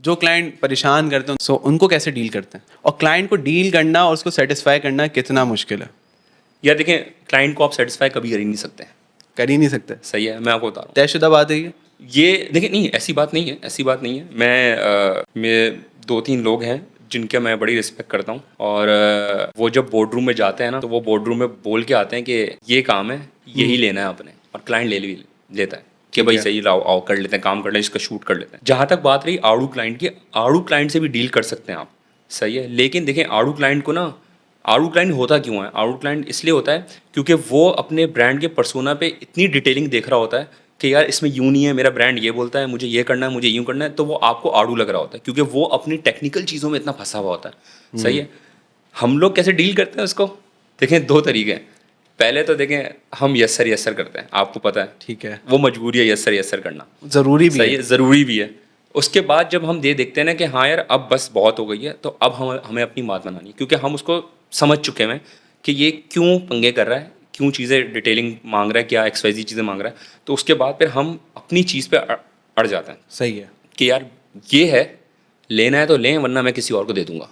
जो क्लाइंट परेशान करते हैं सो उनको कैसे डील करते हैं, और क्लाइंट को डील करना और उसको सेटिस्फाई करना कितना मुश्किल है? या देखें, क्लाइंट को आप सेटिस्फाई कभी कर ही नहीं सकते हैं। कर ही नहीं सकते। सही है, मैं आपको बता रहा हूँ। तयशुदा बात है ये देखिए, नहीं ऐसी बात नहीं है, ऐसी बात नहीं है। मैं 2-3 लोग हैं जिनके मैं बड़ी रिस्पेक्ट करता हूँ, और वो जब बोर्ड रूम में जाते हैं ना, तो वो बोर्ड रूम में बोल के आते हैं कि ये काम है, यही लेना है आपने, और क्लाइंट ले लेता है कि भाई सही लाओ, आओ कर लेते हैं, काम कर लें, इसका शूट कर लेते हैं। जहाँ तक बात रही आड़ू क्लाइंट की, आड़ू क्लाइंट से भी डील कर सकते हैं आप, सही है। लेकिन देखें, आड़ू क्लाइंट को ना, आड़ू क्लाइंट होता क्यों है? आड़ू क्लाइंट इसलिए होता है क्योंकि वो अपने ब्रांड के पर्सोना पे इतनी डिटेलिंग देख रहा होता है कि यार इसमें यूँ नहीं है, मेरा ब्रांड ये बोलता है, मुझे ये करना है, मुझे यूँ करना है, तो वो आपको आड़ू लग रहा होता है क्योंकि वो अपनी टेक्निकल चीज़ों में इतना फंसा हुआ होता है, सही है। हम लोग कैसे डील करते हैं उसको? देखें, 2 तरीके हैं। पहले तो देखें, हम यस सर करते हैं, आपको पता है, ठीक है, वो मजबूरी है यस सर करना, ज़रूरी भी सही है, ज़रूरी भी है। उसके बाद जब हम देखते हैं ना कि हाँ यार अब बस बहुत हो गई है, तो अब हमें अपनी बात बनानी है, क्योंकि हम उसको समझ चुके हैं कि ये क्यों पंगे कर रहा है, क्यों चीज़ें डिटेलिंग मांग रहा है, क्या XYZ चीज़ें मांग रहा है। तो उसके बाद फिर हम अपनी चीज़ पे अड़ जाते हैं सही है। कि यार ये है, लेना है तो लें, वरना मैं किसी और को दे दूंगा।